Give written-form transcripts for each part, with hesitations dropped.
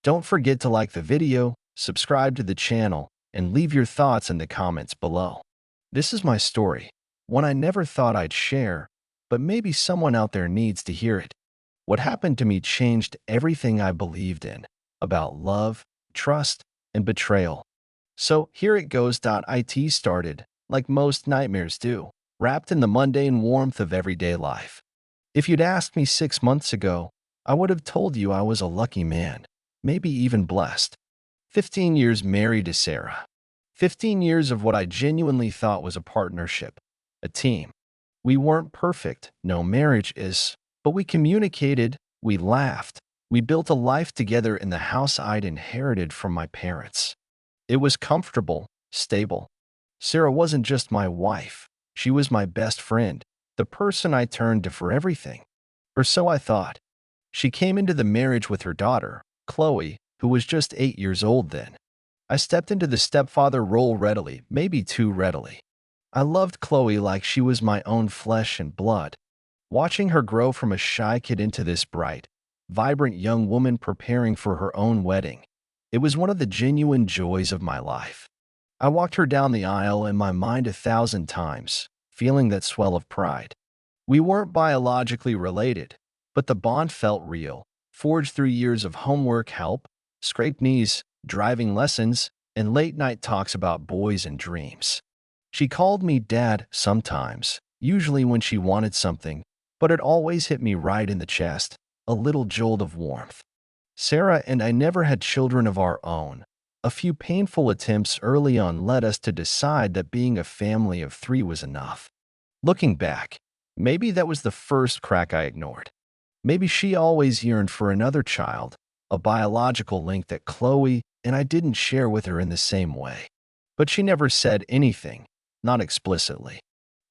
Don't forget to like the video, subscribe to the channel, and leave your thoughts in the comments below. This is my story, one I never thought I'd share, but maybe someone out there needs to hear it. What happened to me changed everything I believed in about love, trust, and betrayal. So here it goes. It started, like most nightmares do, wrapped in the mundane warmth of everyday life. If you'd asked me 6 months ago, I would have told you I was a lucky man, maybe even blessed. 15 years married to Sarah. 15 years of what I genuinely thought was a partnership, a team. We weren't perfect, no marriage is, but we communicated, we laughed, we built a life together in the house I'd inherited from my parents. It was comfortable, stable. Sarah wasn't just my wife, she was my best friend, the person I turned to for everything. Or so I thought. She came into the marriage with her daughter, Chloe, who was just 8 years old then. I stepped into the stepfather role readily, maybe too readily. I loved Chloe like she was my own flesh and blood. Watching her grow from a shy kid into this bright, vibrant young woman preparing for her own wedding, it was one of the genuine joys of my life. I walked her down the aisle in my mind 1,000 times, feeling that swell of pride. We weren't biologically related, but the bond felt real, forged through years of homework help, scraped knees, driving lessons, and late-night talks about boys and dreams. She called me Dad sometimes, usually when she wanted something, but it always hit me right in the chest, a little jolt of warmth. Sarah and I never had children of our own. A few painful attempts early on led us to decide that being a family of 3 was enough. Looking back, maybe that was the first crack I ignored. Maybe she always yearned for another child, a biological link that Chloe and I didn't share with her in the same way. But she never said anything, not explicitly.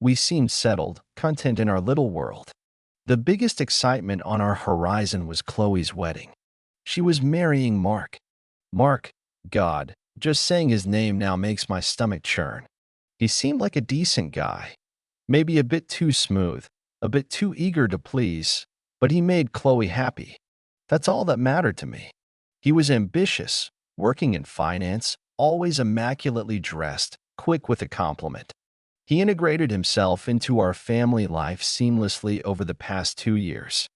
We seemed settled, content in our little world. The biggest excitement on our horizon was Chloe's wedding. She was marrying Mark. Mark, God, just saying his name now makes my stomach churn. He seemed like a decent guy. Maybe a bit too smooth, a bit too eager to please, but he made Chloe happy. That's all that mattered to me. He was ambitious, working in finance, always immaculately dressed, quick with a compliment. He integrated himself into our family life seamlessly over the past 2 years.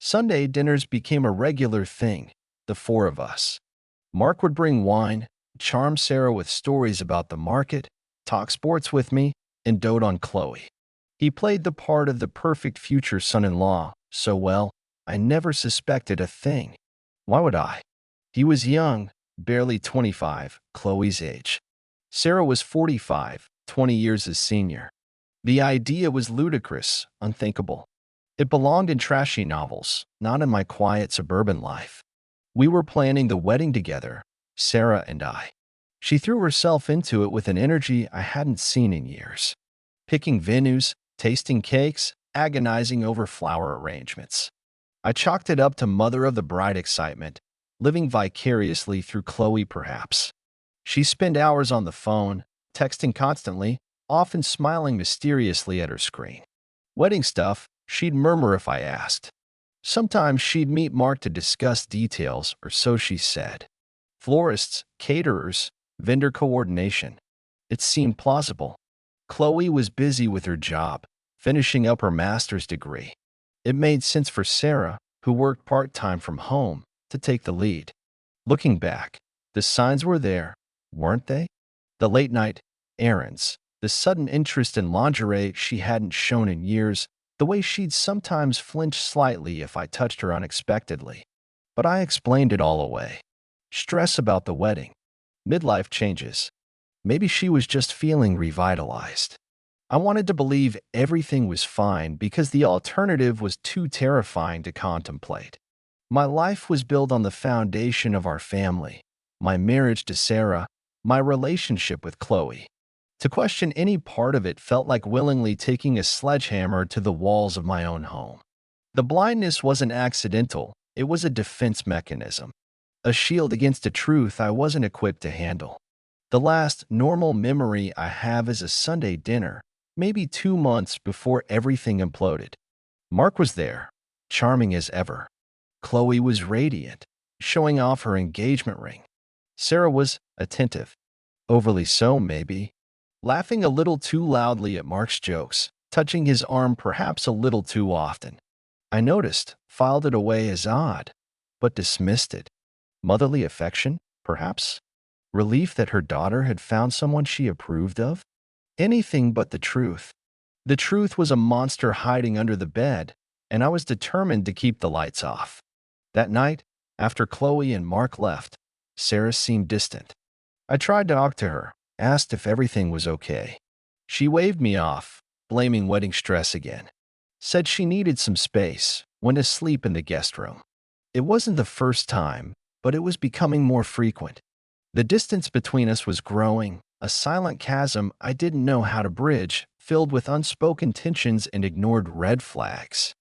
Sunday dinners became a regular thing, the 4 of us. Mark would bring wine, charm Sarah with stories about the market, talk sports with me, and dote on Chloe. He played the part of the perfect future son-in-law so well, I never suspected a thing. Why would I? He was young, barely 25, Chloe's age. Sarah was 45, 20 years his senior. The idea was ludicrous, unthinkable. It belonged in trashy novels, not in my quiet suburban life. We were planning the wedding together, Sarah and I. She threw herself into it with an energy I hadn't seen in years. Picking venues, tasting cakes, agonizing over flower arrangements. I chalked it up to mother of the bride excitement, living vicariously through Chloe perhaps. She spent hours on the phone, texting constantly, often smiling mysteriously at her screen. Wedding stuff, she'd murmur if I asked. Sometimes she'd meet Mark to discuss details, or so she said. Florists, caterers, vendor coordination. It seemed plausible. Chloe was busy with her job, finishing up her master's degree. It made sense for Sarah, who worked part-time from home, to take the lead. Looking back, the signs were there, weren't they? The late-night errands, the sudden interest in lingerie she hadn't shown in years, the way she'd sometimes flinch slightly if I touched her unexpectedly. But I explained it all away. Stress about the wedding. Midlife changes. Maybe she was just feeling revitalized. I wanted to believe everything was fine because the alternative was too terrifying to contemplate. My life was built on the foundation of our family, my marriage to Sarah, my relationship with Chloe. To question any part of it felt like willingly taking a sledgehammer to the walls of my own home. The blindness wasn't accidental, it was a defense mechanism, a shield against a truth I wasn't equipped to handle. The last normal memory I have is a Sunday dinner, maybe 2 months before everything imploded. Mark was there, charming as ever. Chloe was radiant, showing off her engagement ring. Sarah was attentive, overly so maybe, laughing a little too loudly at Mark's jokes, touching his arm perhaps a little too often. I noticed, filed it away as odd, but dismissed it. Motherly affection, perhaps? Relief that her daughter had found someone she approved of? Anything but the truth. The truth was a monster hiding under the bed, and I was determined to keep the lights off. That night, after Chloe and Mark left, Sarah seemed distant. I tried to talk to her, asked if everything was okay. She waved me off, blaming wedding stress again. Said she needed some space, went to sleep in the guest room. It wasn't the first time, but it was becoming more frequent. The distance between us was growing, a silent chasm I didn't know how to bridge, filled with unspoken tensions and ignored red flags.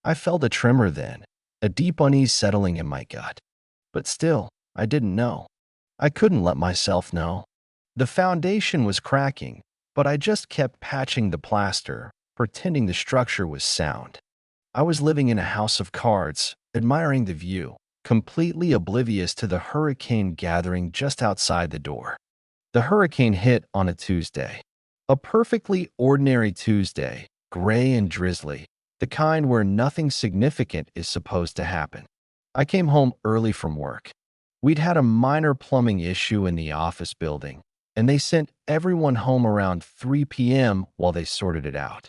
I felt a tremor then, a deep unease settling in my gut. But still, I didn't know. I couldn't let myself know. The foundation was cracking, but I just kept patching the plaster, pretending the structure was sound. I was living in a house of cards, admiring the view, completely oblivious to the hurricane gathering just outside the door. The hurricane hit on a Tuesday. A perfectly ordinary Tuesday, gray and drizzly, the kind where nothing significant is supposed to happen. I came home early from work. We'd had a minor plumbing issue in the office building, and they sent everyone home around 3 p.m. while they sorted it out.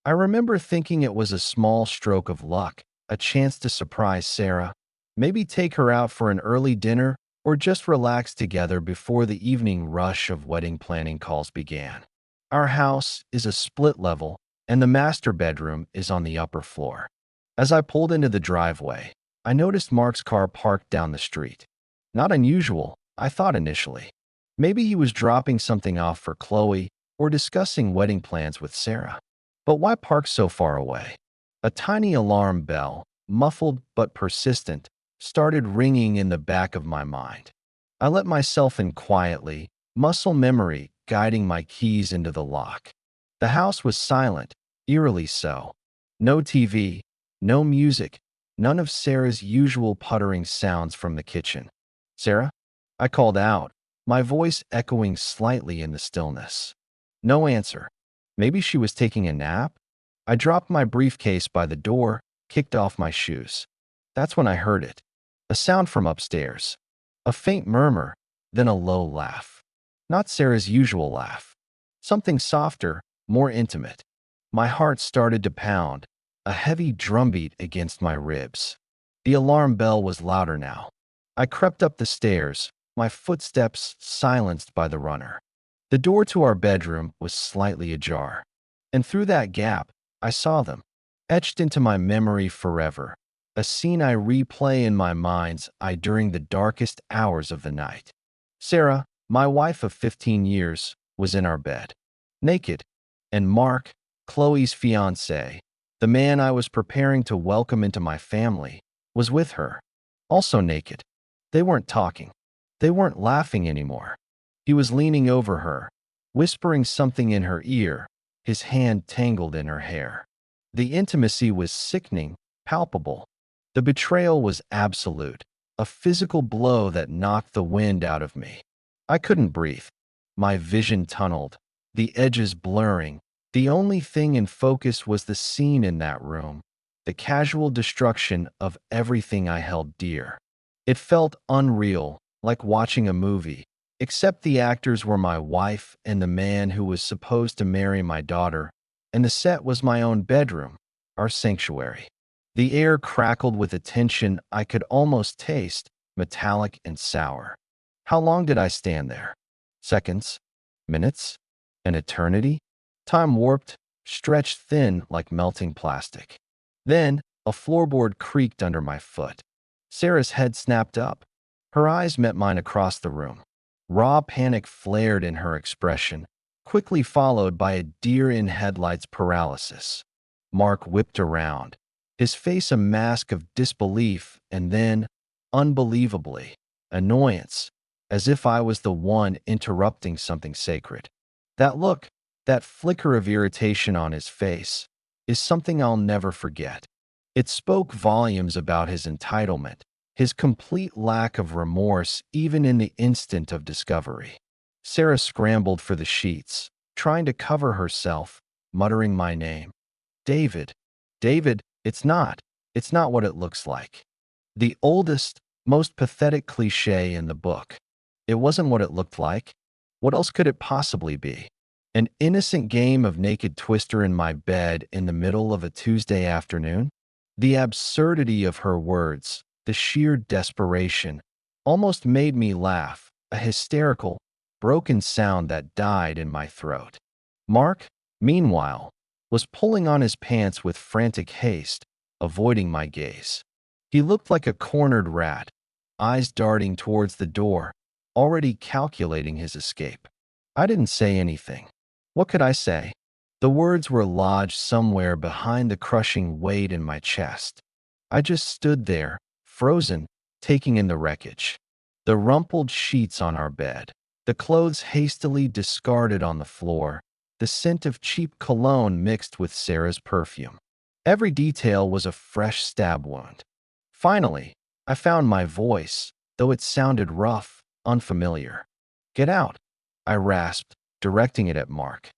I remember thinking it was a small stroke of luck, a chance to surprise Sarah, maybe take her out for an early dinner or just relax together before the evening rush of wedding planning calls began. Our house is a split level, and the master bedroom is on the upper floor. As I pulled into the driveway, I noticed Mark's car parked down the street. Not unusual, I thought initially. Maybe he was dropping something off for Chloe or discussing wedding plans with Sarah. But why park so far away? A tiny alarm bell, muffled but persistent, started ringing in the back of my mind. I let myself in quietly, muscle memory guiding my keys into the lock. The house was silent, eerily so. No TV, no music, none of Sarah's usual puttering sounds from the kitchen. "Sarah?" I called out, my voice echoing slightly in the stillness. No answer. Maybe she was taking a nap? I dropped my briefcase by the door, kicked off my shoes. That's when I heard it. A sound from upstairs. A faint murmur, then a low laugh. Not Sarah's usual laugh. Something softer, more intimate. My heart started to pound, a heavy drumbeat against my ribs. The alarm bell was louder now. I crept up the stairs, my footsteps silenced by the runner. The door to our bedroom was slightly ajar, and through that gap, I saw them, etched into my memory forever, a scene I replay in my mind's eye during the darkest hours of the night. Sarah, my wife of 15 years, was in our bed, naked, and Mark, Chloe's fiancé, the man I was preparing to welcome into my family, was with her, also naked. They weren't talking. They weren't laughing anymore. He was leaning over her, whispering something in her ear, his hand tangled in her hair. The intimacy was sickening, palpable. The betrayal was absolute, a physical blow that knocked the wind out of me. I couldn't breathe. My vision tunneled, the edges blurring. The only thing in focus was the scene in that room, the casual destruction of everything I held dear. It felt unreal, like watching a movie, except the actors were my wife and the man who was supposed to marry my daughter, and the set was my own bedroom, our sanctuary. The air crackled with a tension I could almost taste, metallic and sour. How long did I stand there? Seconds? Minutes? An eternity? Time warped, stretched thin like melting plastic. Then, a floorboard creaked under my foot. Sarah's head snapped up. Her eyes met mine across the room. Raw panic flared in her expression, quickly followed by a deer-in-headlights paralysis. Mark whipped around, his face a mask of disbelief and then, unbelievably, annoyance, as if I was the one interrupting something sacred. That look, that flicker of irritation on his face, is something I'll never forget. It spoke volumes about his entitlement, his complete lack of remorse even in the instant of discovery. Sarah scrambled for the sheets, trying to cover herself, muttering my name. David, David, it's not what it looks like. The oldest, most pathetic cliche in the book. It wasn't what it looked like. What else could it possibly be? An innocent game of naked twister in my bed in the middle of a Tuesday afternoon? The absurdity of her words, the sheer desperation, almost made me laugh, a hysterical, broken sound that died in my throat. Mark, meanwhile, was pulling on his pants with frantic haste, avoiding my gaze. He looked like a cornered rat, eyes darting towards the door, already calculating his escape. I didn't say anything. What could I say? The words were lodged somewhere behind the crushing weight in my chest. I just stood there, frozen, taking in the wreckage. The rumpled sheets on our bed, the clothes hastily discarded on the floor, the scent of cheap cologne mixed with Sarah's perfume. Every detail was a fresh stab wound. Finally, I found my voice, though it sounded rough, unfamiliar. "Get out," I rasped, directing it at Mark.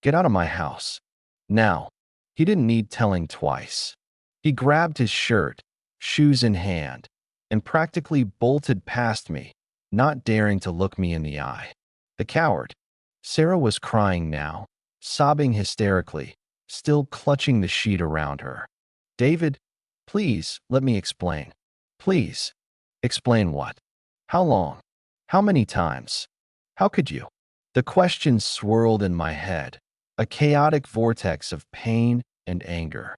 "Get out of my house. Now." He didn't need telling twice. He grabbed his shirt, shoes in hand, and practically bolted past me, not daring to look me in the eye. The coward. Sarah was crying now, sobbing hysterically, still clutching the sheet around her. "David, please, let me explain. Please." "Explain what? How long? How many times? How could you?" The questions swirled in my head, a chaotic vortex of pain and anger.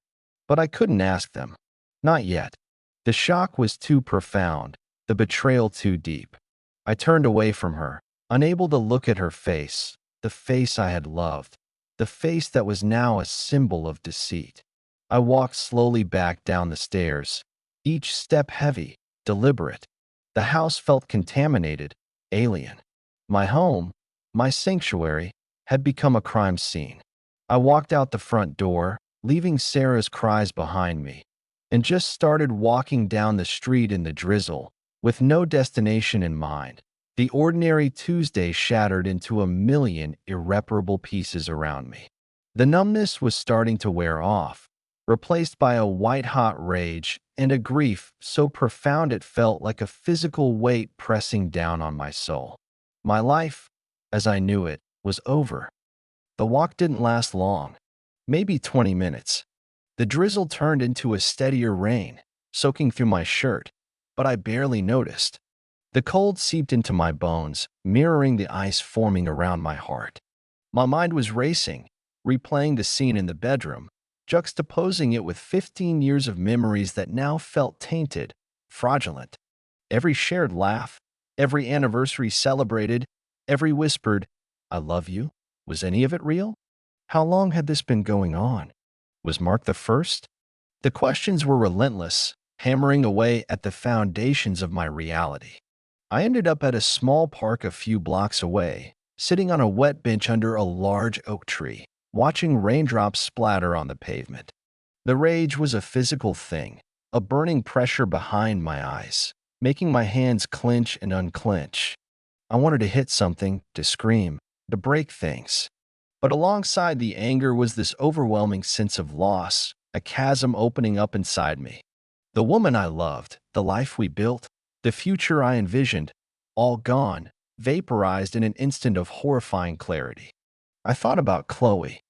But I couldn't ask them. Not yet. The shock was too profound, the betrayal too deep. I turned away from her, unable to look at her face, the face I had loved, the face that was now a symbol of deceit. I walked slowly back down the stairs, each step heavy, deliberate. The house felt contaminated, alien. My home, my sanctuary, had become a crime scene. I walked out the front door, leaving Sarah's cries behind me, and just started walking down the street in the drizzle, with no destination in mind. The ordinary Tuesday shattered into a million irreparable pieces around me. The numbness was starting to wear off, replaced by a white-hot rage and a grief so profound it felt like a physical weight pressing down on my soul. My life, as I knew it, was over. The walk didn't last long, maybe 20 minutes. The drizzle turned into a steadier rain, soaking through my shirt, but I barely noticed. The cold seeped into my bones, mirroring the ice forming around my heart. My mind was racing, replaying the scene in the bedroom, juxtaposing it with 15 years of memories that now felt tainted, fraudulent. Every shared laugh, every anniversary celebrated, every whispered, "I love you." Was any of it real? How long had this been going on? Was Mark the first? The questions were relentless, hammering away at the foundations of my reality. I ended up at a small park a few blocks away, sitting on a wet bench under a large oak tree, watching raindrops splatter on the pavement. The rage was a physical thing, a burning pressure behind my eyes, making my hands clench and unclench. I wanted to hit something, to scream, to break things. But alongside the anger was this overwhelming sense of loss, a chasm opening up inside me. The woman I loved, the life we built, the future I envisioned, all gone, vaporized in an instant of horrifying clarity. I thought about Chloe.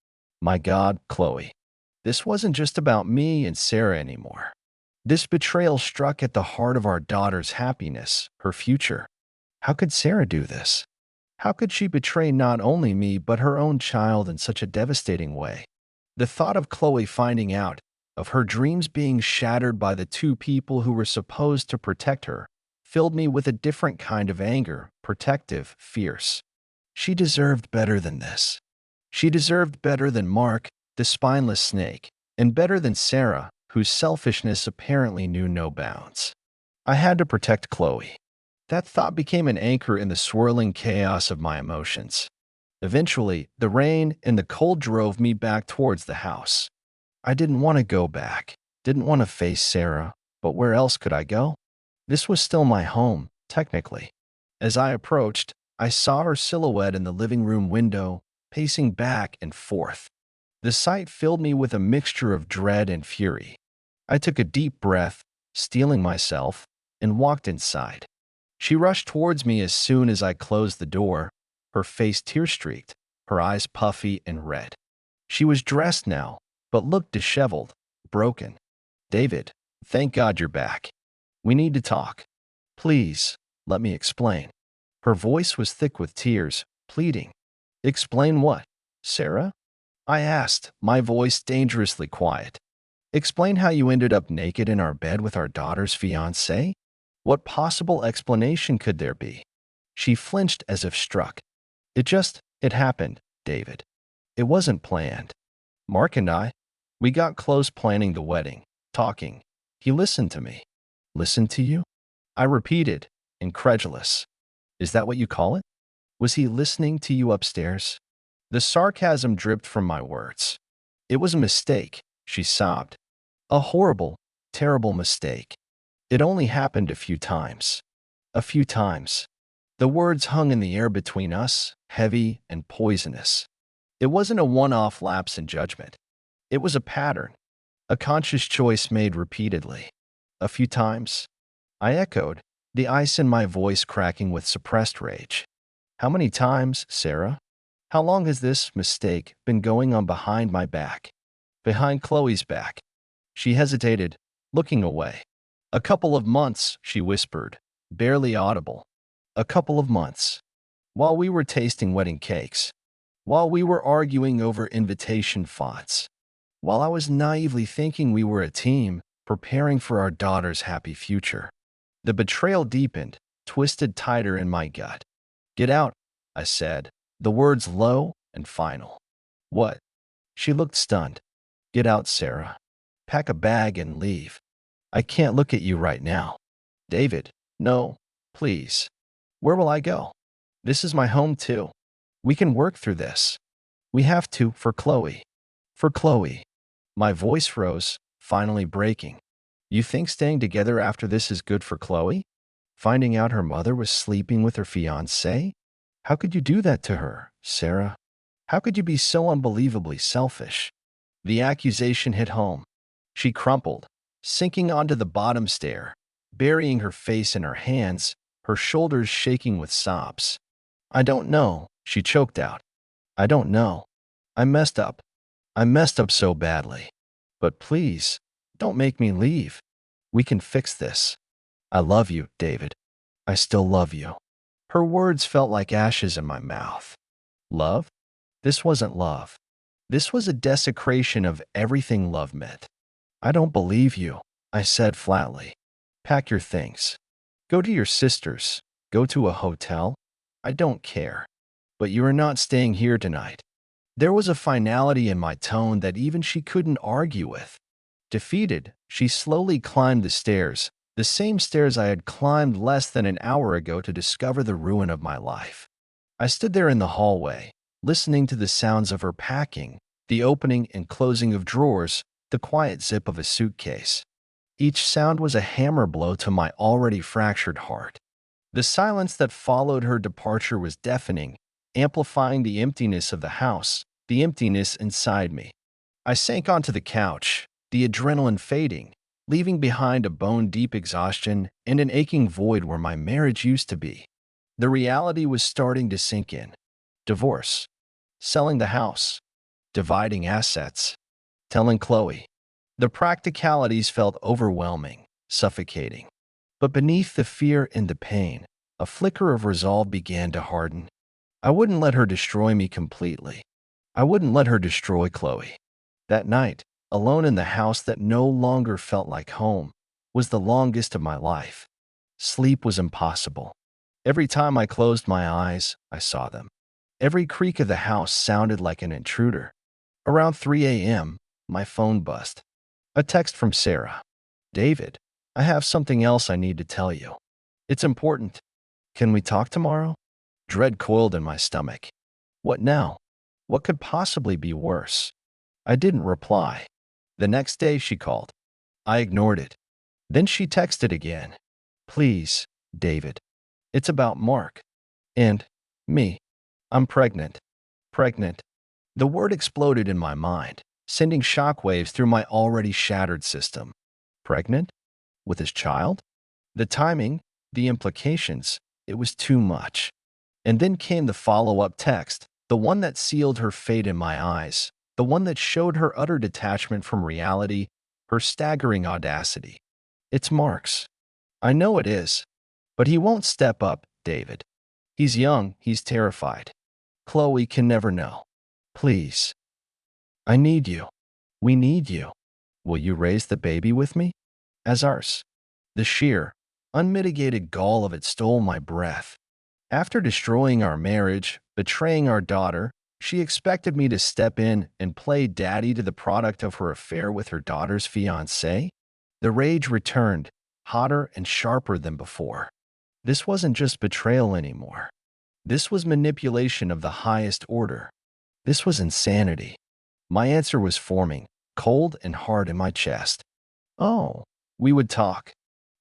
My God, Chloe. This wasn't just about me and Sarah anymore. This betrayal struck at the heart of our daughter's happiness, her future. How could Sarah do this? How could she betray not only me but her own child in such a devastating way? The thought of Chloe finding out, of her dreams being shattered by the two people who were supposed to protect her, filled me with a different kind of anger, protective, fierce. She deserved better than this. She deserved better than Mark, the spineless snake, and better than Sarah, whose selfishness apparently knew no bounds. I had to protect Chloe. That thought became an anchor in the swirling chaos of my emotions. Eventually, the rain and the cold drove me back towards the house. I didn't want to go back, didn't want to face Sarah, but where else could I go? This was still my home, technically. As I approached, I saw her silhouette in the living room window, pacing back and forth. The sight filled me with a mixture of dread and fury. I took a deep breath, steeling myself, and walked inside. She rushed towards me as soon as I closed the door, her face tear-streaked, her eyes puffy and red. She was dressed now, but looked disheveled, broken. "David, thank God you're back. We need to talk. Please, let me explain." Her voice was thick with tears, pleading. "Explain what, Sarah?" I asked, my voice dangerously quiet. "Explain how you ended up naked in our bed with our daughter's fiancé? What possible explanation could there be?" She flinched as if struck. It happened, David. It wasn't planned. Mark and we got close planning the wedding, talking. He listened to me." "Listened to you?" I repeated, incredulous. "Is that what you call it? Was he listening to you upstairs?" The sarcasm dripped from my words. "It was a mistake," she sobbed. "A horrible, terrible mistake. It only happened a few times." A few times. The words hung in the air between us, heavy and poisonous. It wasn't a one-off lapse in judgment. It was a pattern, a conscious choice made repeatedly. "A few times?" I echoed, the ice in my voice cracking with suppressed rage. "How many times, Sarah? How long has this mistake been going on behind my back?" "Behind Chloe's back." She hesitated, looking away. "A couple of months," she whispered, barely audible. "A couple of months. While we were tasting wedding cakes. While we were arguing over invitation fonts. While I was naively thinking we were a team, preparing for our daughter's happy future." The betrayal deepened, twisted tighter in my gut. "Get out," I said, the words low and final. "What?" She looked stunned. "Get out, Sarah. Pack a bag and leave. I can't look at you right now." "David, no, please." "Where will I go? This is my home too. We can work through this. We have to for Chloe." "For Chloe." My voice rose, finally breaking. "You think staying together after this is good for Chloe? Finding out her mother was sleeping with her fiancé? How could you do that to her, Sarah? How could you be so unbelievably selfish?" The accusation hit home. She crumpled, sinking onto the bottom stair, burying her face in her hands, her shoulders shaking with sobs. "I don't know," she choked out. "I don't know. I messed up. I messed up so badly. But please, don't make me leave. We can fix this. I love you, David. I still love you." Her words felt like ashes in my mouth. Love? This wasn't love. This was a desecration of everything love meant. "I don't believe you," I said flatly. "Pack your things. Go to your sister's. Go to a hotel. I don't care. But you are not staying here tonight." There was a finality in my tone that even she couldn't argue with. Defeated, she slowly climbed the stairs, the same stairs I had climbed less than an hour ago to discover the ruin of my life. I stood there in the hallway, listening to the sounds of her packing, the opening and closing of drawers, the quiet zip of a suitcase. Each sound was a hammer blow to my already fractured heart. The silence that followed her departure was deafening, amplifying the emptiness of the house, the emptiness inside me. I sank onto the couch, the adrenaline fading, leaving behind a bone-deep exhaustion and an aching void where my marriage used to be. The reality was starting to sink in. Divorce. Selling the house. Dividing assets. Telling Chloe. The practicalities felt overwhelming, suffocating. But beneath the fear and the pain, a flicker of resolve began to harden. I wouldn't let her destroy me completely. I wouldn't let her destroy Chloe. That night, alone in the house that no longer felt like home, was the longest of my life. Sleep was impossible. Every time I closed my eyes, I saw them. Every creak of the house sounded like an intruder. Around 3 a.m., my phone buzzed. A text from Sarah. "David, I have something else I need to tell you. It's important. Can we talk tomorrow?" Dread coiled in my stomach. What now? What could possibly be worse? I didn't reply. The next day she called. I ignored it. Then she texted again. Please, David. It's about Mark. And me. I'm pregnant. Pregnant. The word exploded in my mind, sending shockwaves through my already shattered system. Pregnant? With his child? The timing, the implications, it was too much. And then came the follow-up text, the one that sealed her fate in my eyes, the one that showed her utter detachment from reality, her staggering audacity. It's Mark's. I know it is. But he won't step up, David. He's young, he's terrified. Chloe can never know. Please. I need you. We need you. Will you raise the baby with me? As ours. The sheer, unmitigated gall of it stole my breath. After destroying our marriage, betraying our daughter, she expected me to step in and play daddy to the product of her affair with her daughter's fiancé? The rage returned, hotter and sharper than before. This wasn't just betrayal anymore. This was manipulation of the highest order. This was insanity. My answer was forming, cold and hard in my chest. Oh, we would talk.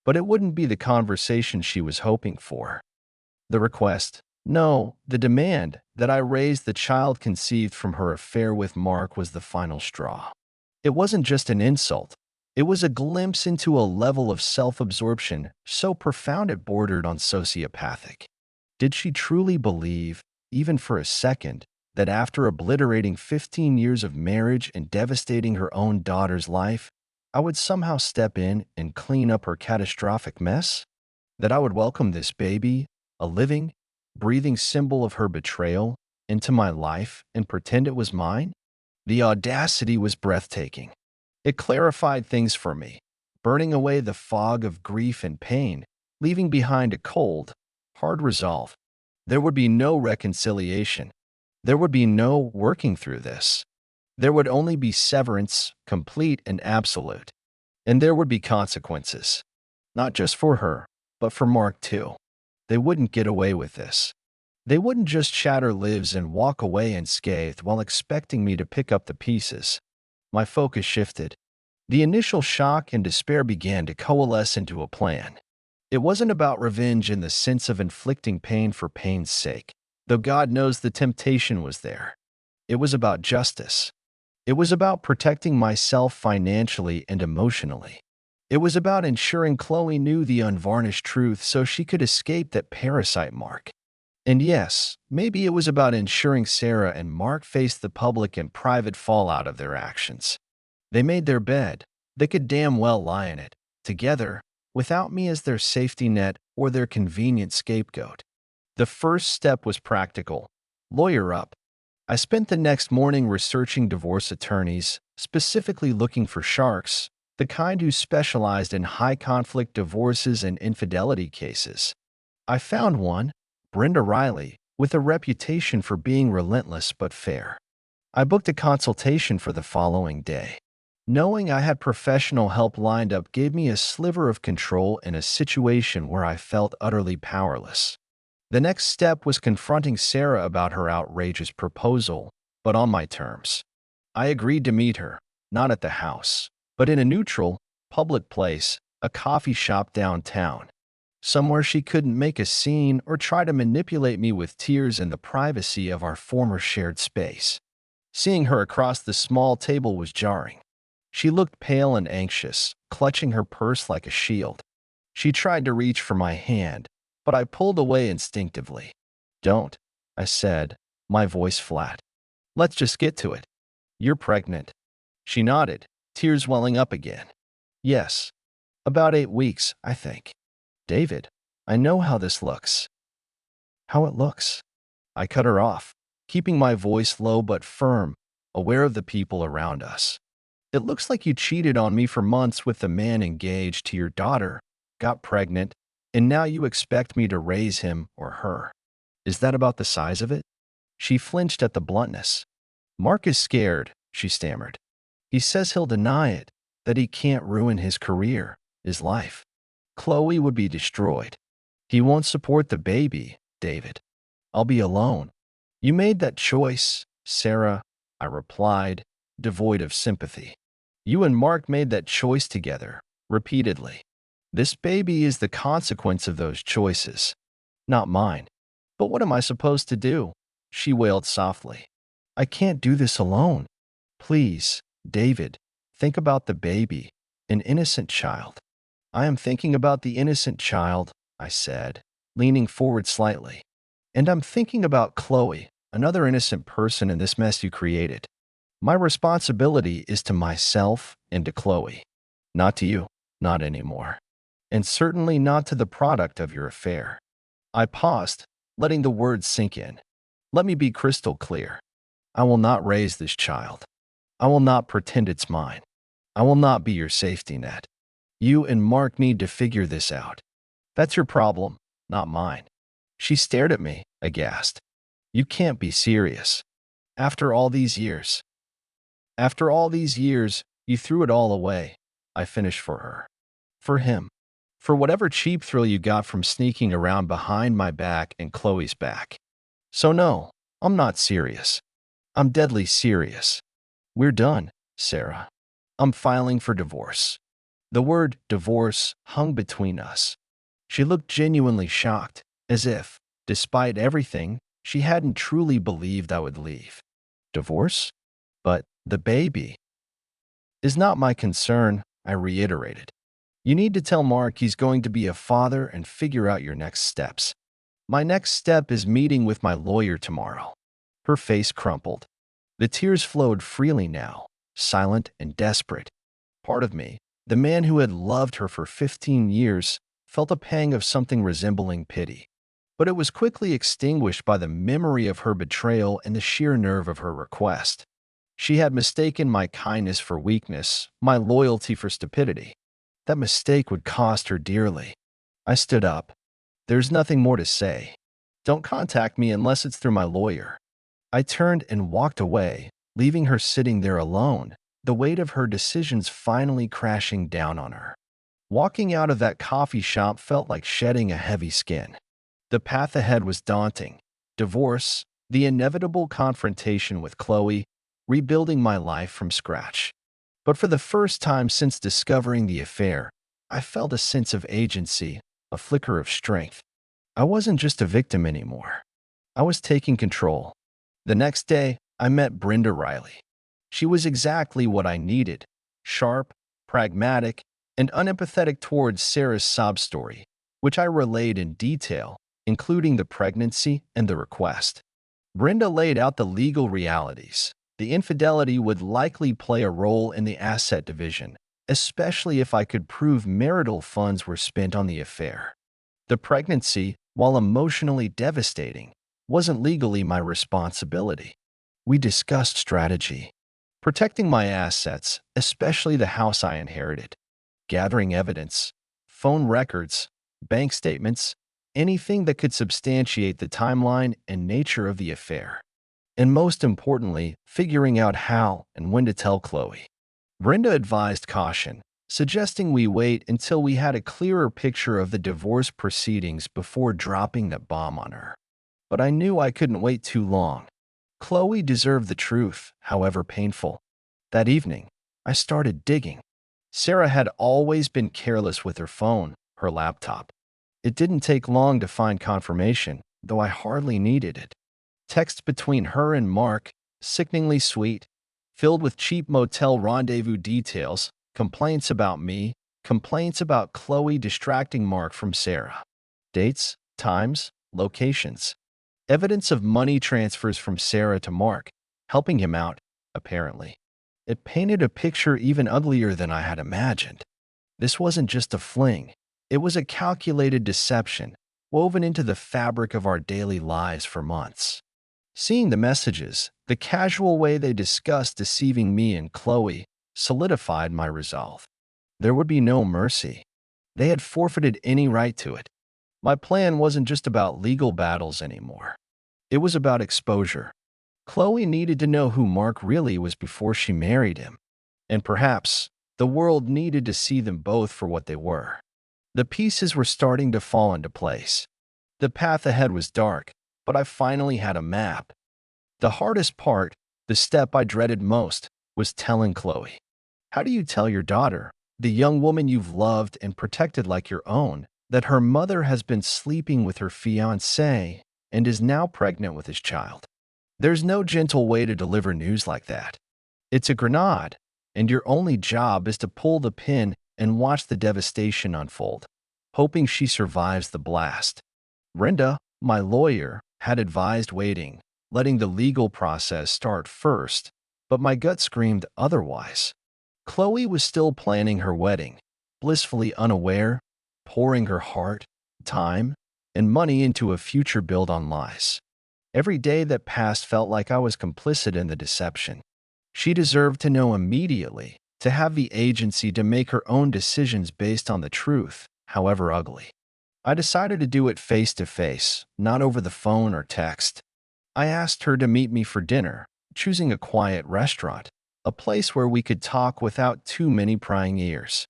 But it wouldn't be the conversation she was hoping for. The request, no, the demand that I raise the child conceived from her affair with Mark was the final straw. It wasn't just an insult. It was a glimpse into a level of self-absorption so profound it bordered on sociopathic. Did she truly believe, even for a second, that after obliterating 15 years of marriage and devastating her own daughter's life, I would somehow step in and clean up her catastrophic mess? That I would welcome this baby, a living, breathing symbol of her betrayal, into my life and pretend it was mine? The audacity was breathtaking. It clarified things for me, burning away the fog of grief and pain, leaving behind a cold, hard resolve. There would be no reconciliation. There would be no working through this. There would only be severance, complete and absolute. And there would be consequences. Not just for her, but for Mark too. They wouldn't get away with this. They wouldn't just shatter lives and walk away unscathed while expecting me to pick up the pieces. My focus shifted. The initial shock and despair began to coalesce into a plan. It wasn't about revenge in the sense of inflicting pain for pain's sake, though God knows the temptation was there. It was about justice. It was about protecting myself financially and emotionally. It was about ensuring Chloe knew the unvarnished truth so she could escape that parasite Mark. And yes, maybe it was about ensuring Sarah and Mark faced the public and private fallout of their actions. They made their bed. They could damn well lie in it, together, without me as their safety net or their convenient scapegoat. The first step was practical. Lawyer up. I spent the next morning researching divorce attorneys, specifically looking for sharks, the kind who specialized in high-conflict divorces and infidelity cases. I found one, Brenda Riley, with a reputation for being relentless but fair. I booked a consultation for the following day. Knowing I had professional help lined up gave me a sliver of control in a situation where I felt utterly powerless. The next step was confronting Sarah about her outrageous proposal, but on my terms. I agreed to meet her, not at the house, but in a neutral, public place, a coffee shop downtown. Somewhere she couldn't make a scene or try to manipulate me with tears in the privacy of our former shared space. Seeing her across the small table was jarring. She looked pale and anxious, clutching her purse like a shield. She tried to reach for my hand, but I pulled away instinctively. Don't, I said, my voice flat. Let's just get to it. You're pregnant. She nodded, tears welling up again. Yes. About 8 weeks, I think. David, I know how this looks. How it looks. I cut her off, keeping my voice low but firm, aware of the people around us. It looks like you cheated on me for months with the man engaged to your daughter, got pregnant, and now you expect me to raise him or her. Is that about the size of it? She flinched at the bluntness. Mark is scared, she stammered. He says he'll deny it, that he can't ruin his career, his life. Chloe would be destroyed. He won't support the baby, David. I'll be alone. You made that choice, Sarah, I replied, devoid of sympathy. You and Mark made that choice together, repeatedly. This baby is the consequence of those choices, not mine. But what am I supposed to do? She wailed softly. I can't do this alone. Please, David, think about the baby, an innocent child. I am thinking about the innocent child, I said, leaning forward slightly. And I'm thinking about Chloe, another innocent person in this mess you created. My responsibility is to myself and to Chloe, not to you, not anymore, and certainly not to the product of your affair. I paused, letting the words sink in. Let me be crystal clear. I will not raise this child. I will not pretend it's mine. I will not be your safety net. You and Mark need to figure this out. That's your problem, not mine. She stared at me, aghast. You can't be serious. After all these years. After all these years, you threw it all away. I finished for her. For him. For whatever cheap thrill you got from sneaking around behind my back and Chloe's back. So no, I'm not serious. I'm deadly serious. We're done, Sarah. I'm filing for divorce. The word divorce hung between us. She looked genuinely shocked, as if, despite everything, she hadn't truly believed I would leave. Divorce? But the baby is not my concern, I reiterated. You need to tell Mark he's going to be a father and figure out your next steps. My next step is meeting with my lawyer tomorrow. Her face crumpled. The tears flowed freely now, silent and desperate. Part of me, the man who had loved her for 15 years, felt a pang of something resembling pity. But it was quickly extinguished by the memory of her betrayal and the sheer nerve of her request. She had mistaken my kindness for weakness, my loyalty for stupidity. That mistake would cost her dearly. I stood up. There's nothing more to say. Don't contact me unless it's through my lawyer. I turned and walked away, leaving her sitting there alone, the weight of her decisions finally crashing down on her. Walking out of that coffee shop felt like shedding a heavy skin. The path ahead was daunting. Divorce, the inevitable confrontation with Chloe, rebuilding my life from scratch. But for the first time since discovering the affair, I felt a sense of agency, a flicker of strength. I wasn't just a victim anymore. I was taking control. The next day, I met Brenda Riley. She was exactly what I needed: sharp, pragmatic, and unempathetic towards Sarah's sob story, which I relayed in detail, including the pregnancy and the request. Brenda laid out the legal realities. The infidelity would likely play a role in the asset division, especially if I could prove marital funds were spent on the affair. The pregnancy, while emotionally devastating, wasn't legally my responsibility. We discussed strategy, protecting my assets, especially the house I inherited, gathering evidence, phone records, bank statements, anything that could substantiate the timeline and nature of the affair. And most importantly, figuring out how and when to tell Chloe. Brenda advised caution, suggesting we wait until we had a clearer picture of the divorce proceedings before dropping the bomb on her. But I knew I couldn't wait too long. Chloe deserved the truth, however painful. That evening, I started digging. Sarah had always been careless with her phone, her laptop. It didn't take long to find confirmation, though I hardly needed it. Texts between her and Mark, sickeningly sweet, filled with cheap motel rendezvous details, complaints about me, complaints about Chloe distracting Mark from Sarah. Dates, times, locations. Evidence of money transfers from Sarah to Mark, helping him out, apparently. It painted a picture even uglier than I had imagined. This wasn't just a fling. It was a calculated deception, woven into the fabric of our daily lives for months. Seeing the messages, the casual way they discussed deceiving me and Chloe, solidified my resolve. There would be no mercy. They had forfeited any right to it. My plan wasn't just about legal battles anymore. It was about exposure. Chloe needed to know who Mark really was before she married him. And perhaps, the world needed to see them both for what they were. The pieces were starting to fall into place. The path ahead was dark, but I finally had a map. The hardest part, the step I dreaded most, was telling Chloe. How do you tell your daughter, the young woman you've loved and protected like your own, that her mother has been sleeping with her fiancé and is now pregnant with his child. There's no gentle way to deliver news like that. It's a grenade, and your only job is to pull the pin and watch the devastation unfold, hoping she survives the blast. Brenda, my lawyer, had advised waiting, letting the legal process start first, but my gut screamed otherwise. Chloe was still planning her wedding, blissfully unaware, pouring her heart, time, and money into a future built on lies. Every day that passed felt like I was complicit in the deception. She deserved to know immediately, to have the agency to make her own decisions based on the truth, however ugly. I decided to do it face to face, not over the phone or text. I asked her to meet me for dinner, choosing a quiet restaurant, a place where we could talk without too many prying ears.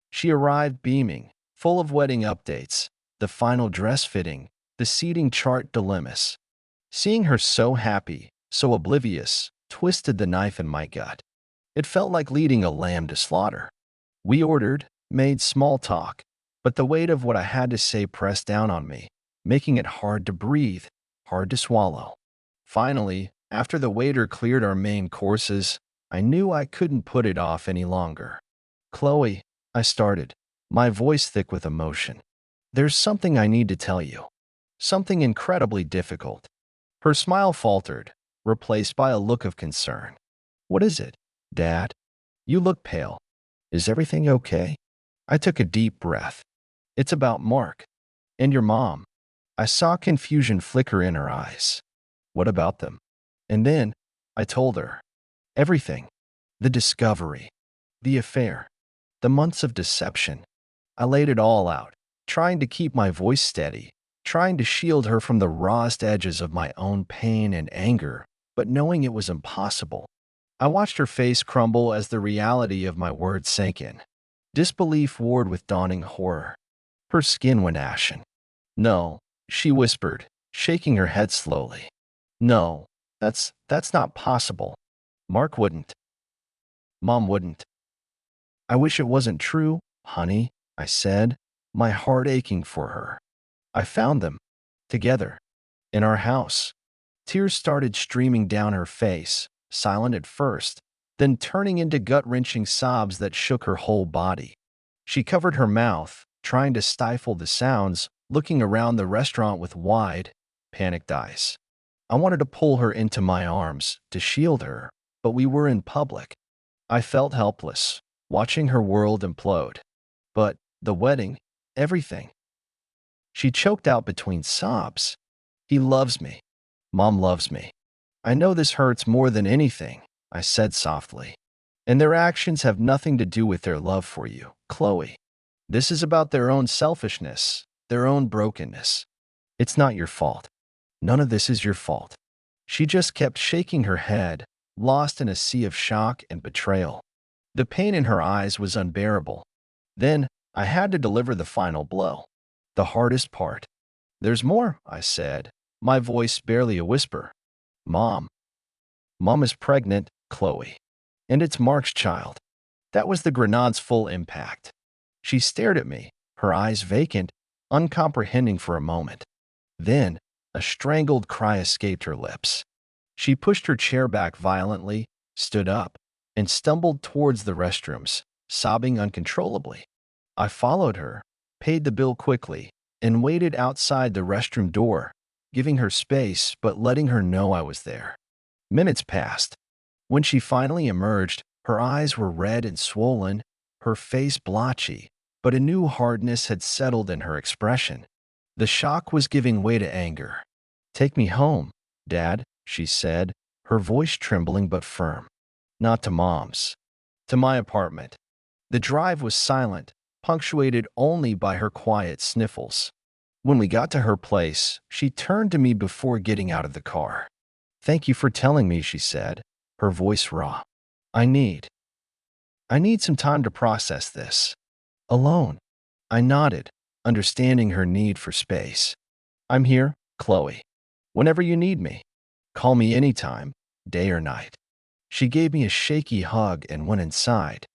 She arrived beaming, full of wedding updates, the final dress fitting, the seating chart dilemmas. Seeing her so happy, so oblivious, twisted the knife in my gut. It felt like leading a lamb to slaughter. We ordered, made small talk, but the weight of what I had to say pressed down on me, making it hard to breathe, hard to swallow. Finally, after the waiter cleared our main courses, I knew I couldn't put it off any longer. Chloe, I started, my voice thick with emotion. There's something I need to tell you. Something incredibly difficult. Her smile faltered, replaced by a look of concern. What is it, Dad? You look pale. Is everything okay? I took a deep breath. It's about Mark. And your mom. I saw confusion flicker in her eyes. What about them? And then, I told her. Everything. The discovery. The affair. The months of deception. I laid it all out, trying to keep my voice steady, trying to shield her from the rawest edges of my own pain and anger, but knowing it was impossible. I watched her face crumble as the reality of my words sank in. Disbelief warred with dawning horror. Her skin went ashen. No, she whispered, shaking her head slowly. No, that's not possible. Mark wouldn't. Mom wouldn't. I wish it wasn't true, honey, I said, my heart aching for her. I found them. Together. In our house. Tears started streaming down her face, silent at first, then turning into gut-wrenching sobs that shook her whole body. She covered her mouth, trying to stifle the sounds, looking around the restaurant with wide, panicked eyes. I wanted to pull her into my arms, to shield her, but we were in public. I felt helpless, watching her world implode. But the wedding, everything. She choked out between sobs. He loves me. Mom loves me. I know this hurts more than anything, I said softly. And their actions have nothing to do with their love for you, Chloe. This is about their own selfishness, their own brokenness. It's not your fault. None of this is your fault. She just kept shaking her head, lost in a sea of shock and betrayal. The pain in her eyes was unbearable. Then, I had to deliver the final blow. The hardest part. There's more, I said, my voice barely a whisper. Mom. Mom is pregnant, Chloe. And it's Mark's child. That was the grenade's full impact. She stared at me, her eyes vacant, uncomprehending for a moment. Then, a strangled cry escaped her lips. She pushed her chair back violently, stood up, and stumbled towards the restrooms, sobbing uncontrollably. I followed her, paid the bill quickly, and waited outside the restroom door, giving her space but letting her know I was there. Minutes passed. When she finally emerged, her eyes were red and swollen, her face blotchy, but a new hardness had settled in her expression. The shock was giving way to anger. Take me home, Dad, she said, her voice trembling but firm. Not to Mom's. To my apartment. The drive was silent, punctuated only by her quiet sniffles. When we got to her place, she turned to me before getting out of the car. Thank you for telling me, she said, her voice raw. I need some time to process this. Alone. I nodded, understanding her need for space. I'm here, Chloe. Whenever you need me. Call me anytime, day or night. She gave me a shaky hug and went inside.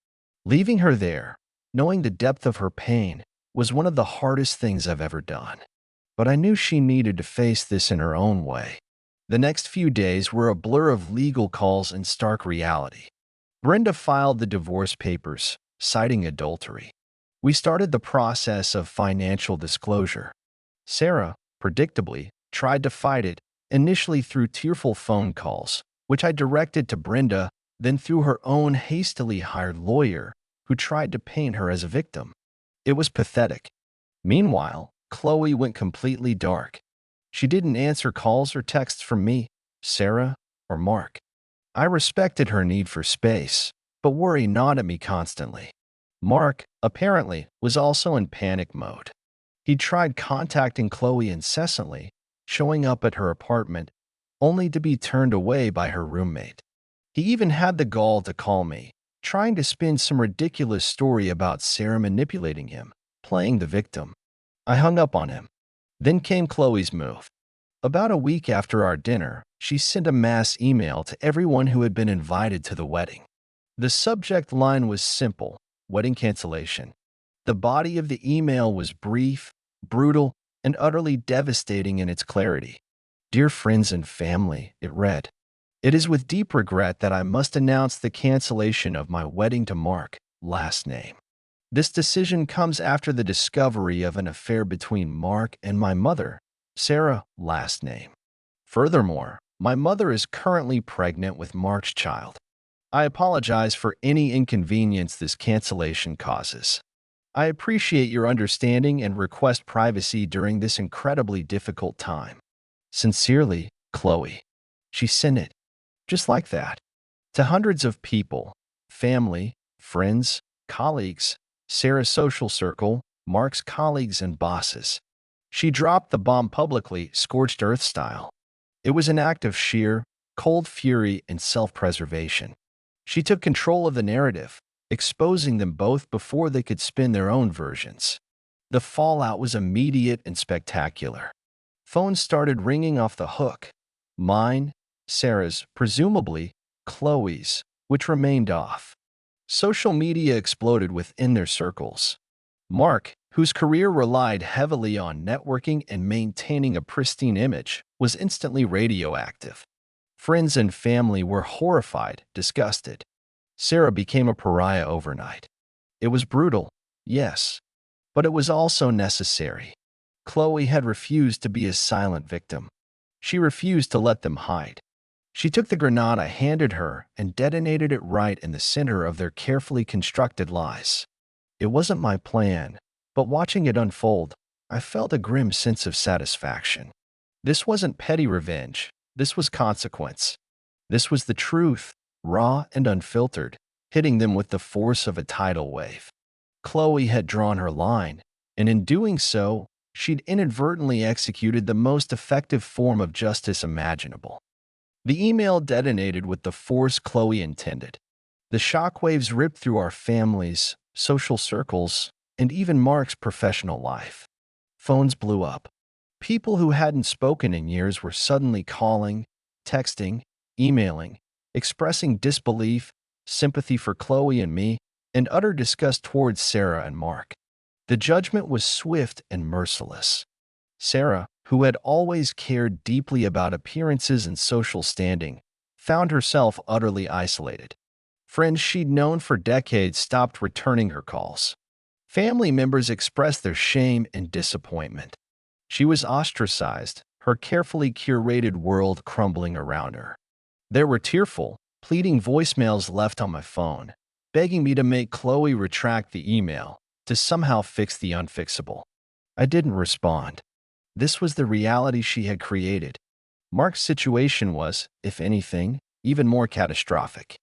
Leaving her there, Knowing the depth of her pain was one of the hardest things I've ever done. But I knew she needed to face this in her own way. The next few days were a blur of legal calls and stark reality. Brenda filed the divorce papers, citing adultery. We started the process of financial disclosure. Sarah, predictably, tried to fight it, initially through tearful phone calls, which I directed to Brenda, then through her own hastily hired lawyer, who tried to paint her as a victim. It was pathetic. Meanwhile, Chloe went completely dark. She didn't answer calls or texts from me, Sarah, or Mark. I respected her need for space, but worry gnawed at me constantly. Mark, apparently, was also in panic mode. He tried contacting Chloe incessantly, showing up at her apartment, only to be turned away by her roommate. He even had the gall to call me, trying to spin some ridiculous story about Sarah manipulating him, playing the victim. I hung up on him. Then came Chloe's move. About a week after our dinner, she sent a mass email to everyone who had been invited to the wedding. The subject line was simple: wedding cancellation. The body of the email was brief, brutal, and utterly devastating in its clarity. Dear friends and family, it read, it is with deep regret that I must announce the cancellation of my wedding to Mark, last name. This decision comes after the discovery of an affair between Mark and my mother, Sarah, last name. Furthermore, my mother is currently pregnant with Mark's child. I apologize for any inconvenience this cancellation causes. I appreciate your understanding and request privacy during this incredibly difficult time. Sincerely, Chloe. She sent it, just like that, to hundreds of people: family, friends, colleagues, Sarah's social circle, Mark's colleagues and bosses. She dropped the bomb publicly, scorched earth style. It was an act of sheer, cold fury and self-preservation. She took control of the narrative, exposing them both before they could spin their own versions. The fallout was immediate and spectacular. Phones started ringing off the hook. Mine, Sarah's, presumably Chloe's, which remained off. Social media exploded within their circles. Mark, whose career relied heavily on networking and maintaining a pristine image, was instantly radioactive. Friends and family were horrified, disgusted. Sarah became a pariah overnight. It was brutal, yes, but it was also necessary. Chloe had refused to be a silent victim. She refused to let them hide. She took the grenade I handed her and detonated it right in the center of their carefully constructed lies. It wasn't my plan, but watching it unfold, I felt a grim sense of satisfaction. This wasn't petty revenge. This was consequence. This was the truth, raw and unfiltered, hitting them with the force of a tidal wave. Chloe had drawn her line, and in doing so, she'd inadvertently executed the most effective form of justice imaginable. The email detonated with the force Chloe intended. The shockwaves ripped through our families, social circles, and even Mark's professional life. Phones blew up. People who hadn't spoken in years were suddenly calling, texting, emailing, expressing disbelief, sympathy for Chloe and me, and utter disgust towards Sarah and Mark. The judgment was swift and merciless. Sarah, who had always cared deeply about appearances and social standing, found herself utterly isolated. Friends she'd known for decades stopped returning her calls. Family members expressed their shame and disappointment. She was ostracized, her carefully curated world crumbling around her. There were tearful, pleading voicemails left on my phone, begging me to make Chloe retract the email, to somehow fix the unfixable. I didn't respond. This was the reality she had created. Mark's situation was, if anything, even more catastrophic.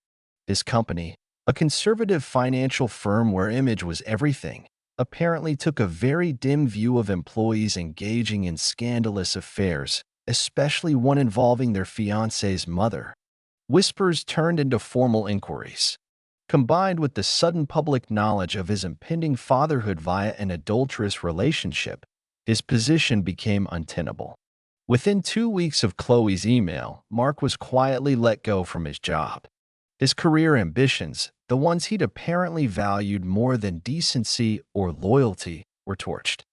His company, a conservative financial firm where image was everything, apparently took a very dim view of employees engaging in scandalous affairs, especially one involving their fiancé's mother. Whispers turned into formal inquiries. Combined with the sudden public knowledge of his impending fatherhood via an adulterous relationship, his position became untenable. Within 2 weeks of Chloe's email, Mark was quietly let go from his job. His career ambitions, The ones he'd apparently valued more than decency or loyalty were torched.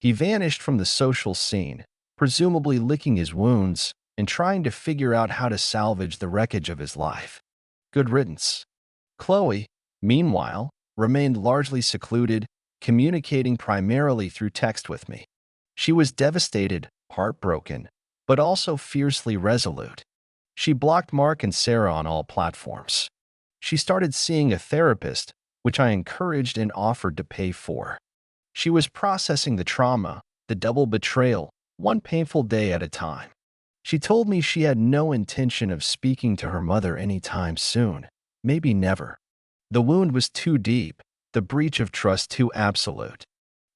He vanished from the social scene, presumably licking his wounds and trying to figure out how to salvage the wreckage of his life. Good riddance. Chloe, meanwhile, remained largely secluded, communicating primarily through text with me. She was devastated, heartbroken, but also fiercely resolute. She blocked Mark and Sarah on all platforms. She started seeing a therapist, which I encouraged and offered to pay for. She was processing the trauma, the double betrayal, one painful day at a time. She told me she had no intention of speaking to her mother anytime soon, maybe never. The wound was too deep, the breach of trust too absolute.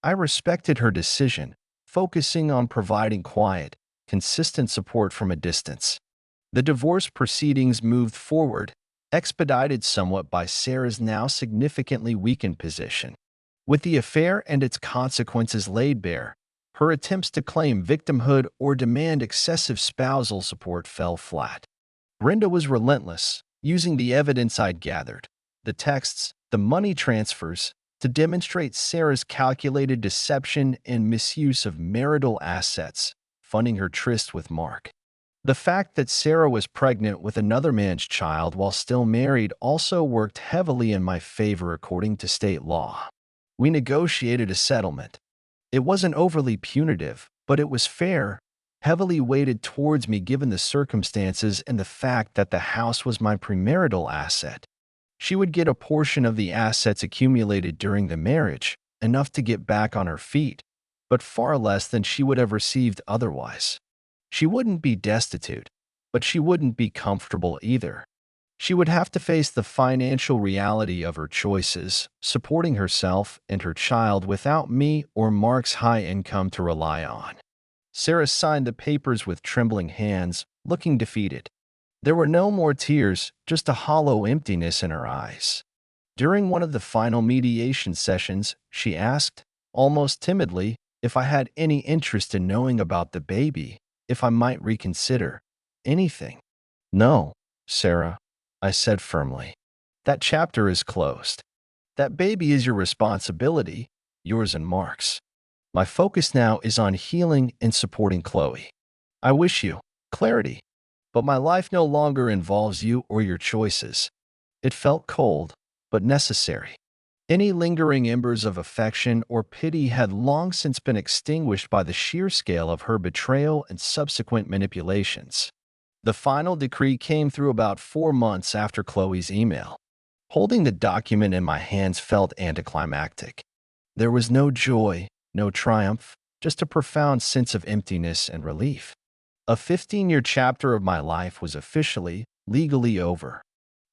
I respected her decision, focusing on providing quiet, consistent support from a distance. The divorce proceedings moved forward, expedited somewhat by Sarah's now significantly weakened position. With the affair and its consequences laid bare, her attempts to claim victimhood or demand excessive spousal support fell flat. Brenda was relentless, using the evidence I'd gathered, the texts, the money transfers, to demonstrate Sarah's calculated deception and misuse of marital assets, funding her tryst with Mark. The fact that Sarah was pregnant with another man's child while still married also worked heavily in my favor according to state law. We negotiated a settlement. It wasn't overly punitive, but it was fair, heavily weighted towards me given the circumstances and the fact that the house was my premarital asset. She would get a portion of the assets accumulated during the marriage, enough to get back on her feet, but far less than she would have received otherwise. She wouldn't be destitute, but she wouldn't be comfortable either. She would have to face the financial reality of her choices, supporting herself and her child without me or Mark's high income to rely on. Sarah signed the papers with trembling hands, looking defeated. There were no more tears, just a hollow emptiness in her eyes. During one of the final mediation sessions, she asked, almost timidly, if I had any interest in knowing about the baby, if I might reconsider anything. No, Sarah, I said firmly. That chapter is closed. That baby is your responsibility, yours and Mark's. My focus now is on healing and supporting Chloe. I wish you clarity, but my life no longer involves you or your choices. It felt cold, but necessary. Any lingering embers of affection or pity had long since been extinguished by the sheer scale of her betrayal and subsequent manipulations. The final decree came through about 4 months after Chloe's email. Holding the document in my hands felt anticlimactic. There was no joy, no triumph, just a profound sense of emptiness and relief. A 15-year chapter of my life was officially, legally over.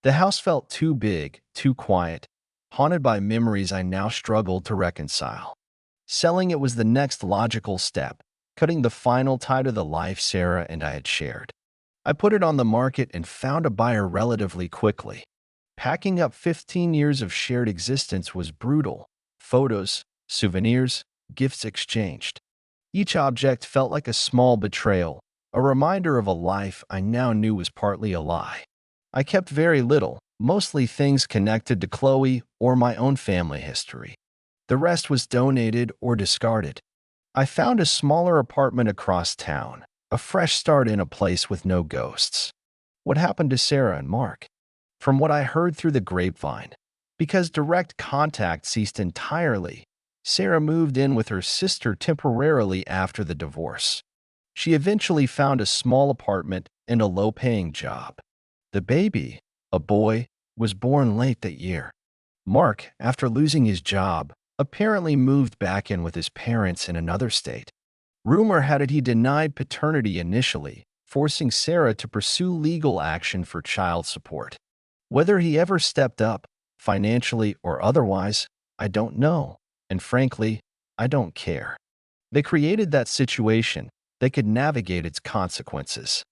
The house felt too big, too quiet, haunted by memories I now struggled to reconcile. Selling it was the next logical step, cutting the final tie to the life Sarah and I had shared. I put it on the market and found a buyer relatively quickly. Packing up 15 years of shared existence was brutal. Photos, souvenirs, gifts exchanged. Each object felt like a small betrayal, a reminder of a life I now knew was partly a lie. I kept very little, mostly things connected to Chloe or my own family history. The rest was donated or discarded. I found a smaller apartment across town, a fresh start in a place with no ghosts. What happened to Sarah and Mark? From what I heard through the grapevine, because direct contact ceased entirely, Sarah moved in with her sister temporarily after the divorce. She eventually found a small apartment and a low-paying job. The baby, a boy, was born late that year. Mark, after losing his job, apparently moved back in with his parents in another state. Rumor had it he denied paternity initially, forcing Sarah to pursue legal action for child support. Whether he ever stepped up, financially or otherwise, I don't know, and frankly, I don't care. They created that situation. They could navigate its consequences.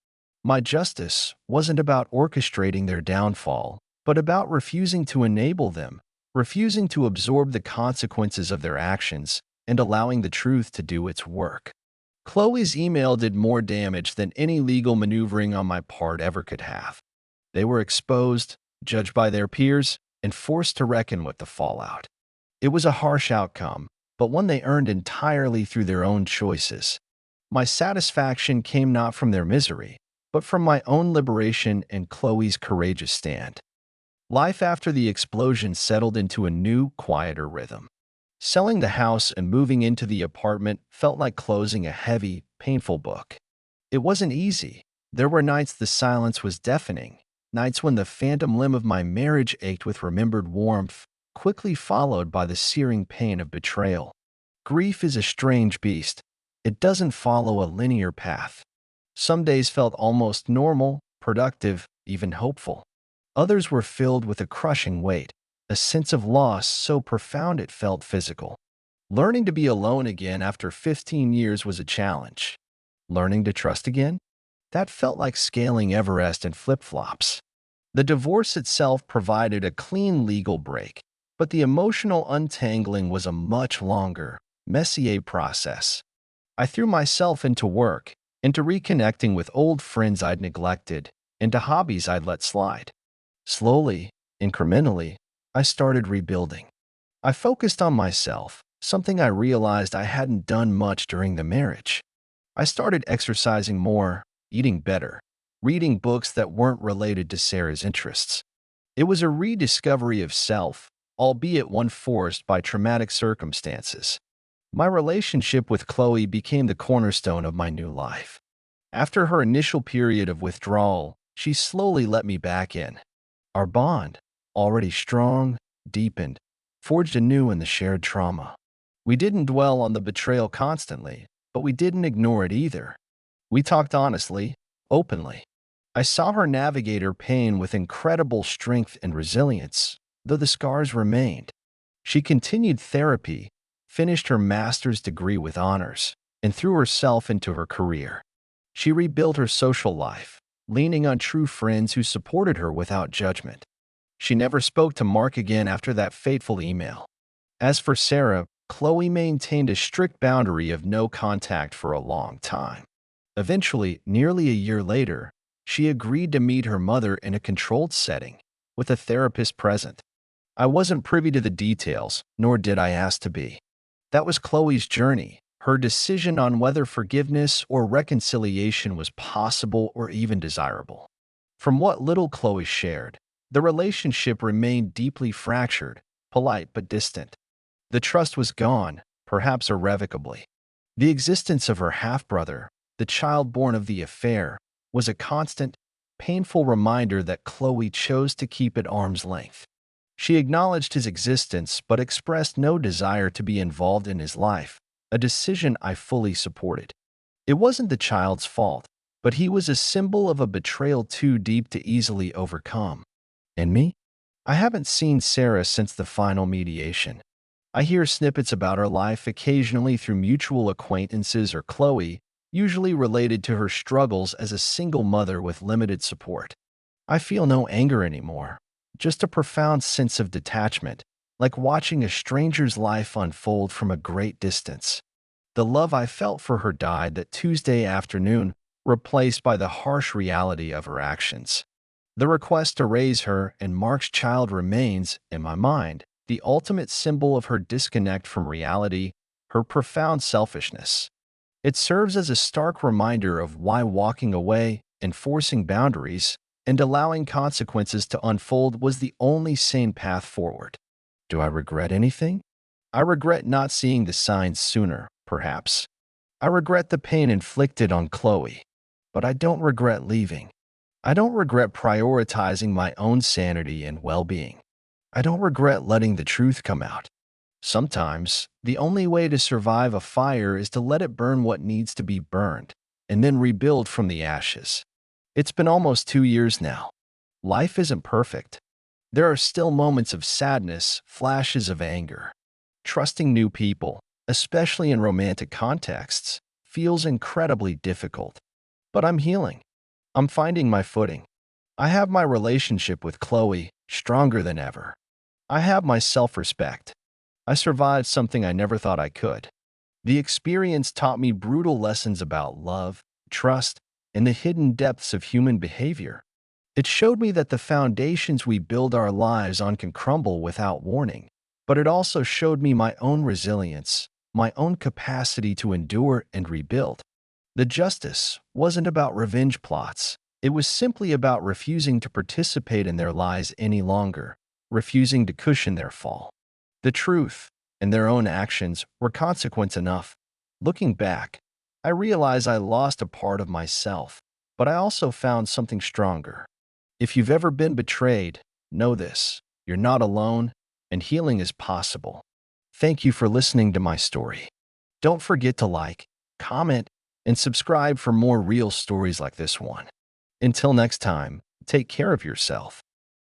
My justice wasn't about orchestrating their downfall, but about refusing to enable them, refusing to absorb the consequences of their actions, and allowing the truth to do its work. Chloe's email did more damage than any legal maneuvering on my part ever could have. They were exposed, judged by their peers, and forced to reckon with the fallout. It was a harsh outcome, but one they earned entirely through their own choices. My satisfaction came not from their misery, but from my own liberation and Chloe's courageous stand. Life after the explosion settled into a new, quieter rhythm. Selling the house and moving into the apartment felt like closing a heavy, painful book. It wasn't easy. There were nights the silence was deafening, nights when the phantom limb of my marriage ached with remembered warmth, quickly followed by the searing pain of betrayal. Grief is a strange beast. It doesn't follow a linear path. Some days felt almost normal, productive, even hopeful. Others were filled with a crushing weight, a sense of loss so profound it felt physical. Learning to be alone again after 15 years was a challenge. Learning to trust again? That felt like scaling Everest in flip-flops. The divorce itself provided a clean legal break, but the emotional untangling was a much longer, messier process. I threw myself into work, into reconnecting with old friends I'd neglected, into hobbies I'd let slide. Slowly, incrementally, I started rebuilding. I focused on myself, something I realized I hadn't done much during the marriage. I started exercising more, eating better, reading books that weren't related to Sarah's interests. It was a rediscovery of self, albeit one forced by traumatic circumstances. My relationship with Chloe became the cornerstone of my new life. After her initial period of withdrawal, she slowly let me back in. Our bond, already strong, deepened, forged anew in the shared trauma. We didn't dwell on the betrayal constantly, but we didn't ignore it either. We talked honestly, openly. I saw her navigate her pain with incredible strength and resilience, though the scars remained. She continued therapy, finished her master's degree with honors, and threw herself into her career. She rebuilt her social life, leaning on true friends who supported her without judgment. She never spoke to Mark again after that fateful email. As for Sarah, Chloe maintained a strict boundary of no contact for a long time. Eventually, nearly a year later, she agreed to meet her mother in a controlled setting, with a therapist present. I wasn't privy to the details, nor did I ask to be. That was Chloe's journey, her decision on whether forgiveness or reconciliation was possible or even desirable. From what little Chloe shared, the relationship remained deeply fractured, polite but distant. The trust was gone, perhaps irrevocably. The existence of her half-brother, the child born of the affair, was a constant, painful reminder that Chloe chose to keep at arm's length. She acknowledged his existence but expressed no desire to be involved in his life, a decision I fully supported. It wasn't the child's fault, but he was a symbol of a betrayal too deep to easily overcome. And me? I haven't seen Sarah since the final mediation. I hear snippets about her life occasionally through mutual acquaintances or Chloe, usually related to her struggles as a single mother with limited support. I feel no anger anymore, just a profound sense of detachment, like watching a stranger's life unfold from a great distance. The love I felt for her died that Tuesday afternoon, replaced by the harsh reality of her actions. The request to raise her and Mark's child remains, in my mind, the ultimate symbol of her disconnect from reality, her profound selfishness. It serves as a stark reminder of why walking away, enforcing boundaries, and allowing consequences to unfold was the only sane path forward. Do I regret anything? I regret not seeing the signs sooner, perhaps. I regret the pain inflicted on Chloe, but I don't regret leaving. I don't regret prioritizing my own sanity and well-being. I don't regret letting the truth come out. Sometimes, the only way to survive a fire is to let it burn what needs to be burned, and then rebuild from the ashes. It's been almost 2 years now. Life isn't perfect. There are still moments of sadness, flashes of anger. Trusting new people, especially in romantic contexts, feels incredibly difficult. But I'm healing. I'm finding my footing. I have my relationship with Chloe, stronger than ever. I have my self-respect. I survived something I never thought I could. The experience taught me brutal lessons about love, trust, and the hidden depths of human behavior. It showed me that the foundations we build our lives on can crumble without warning. But it also showed me my own resilience, my own capacity to endure and rebuild. The justice wasn't about revenge plots. It was simply about refusing to participate in their lies any longer, refusing to cushion their fall. The truth and their own actions were consequence enough. Looking back, I realize I lost a part of myself, but I also found something stronger. If you've ever been betrayed, know this: you're not alone, and healing is possible. Thank you for listening to my story. Don't forget to like, comment, and subscribe for more real stories like this one. Until next time, take care of yourself.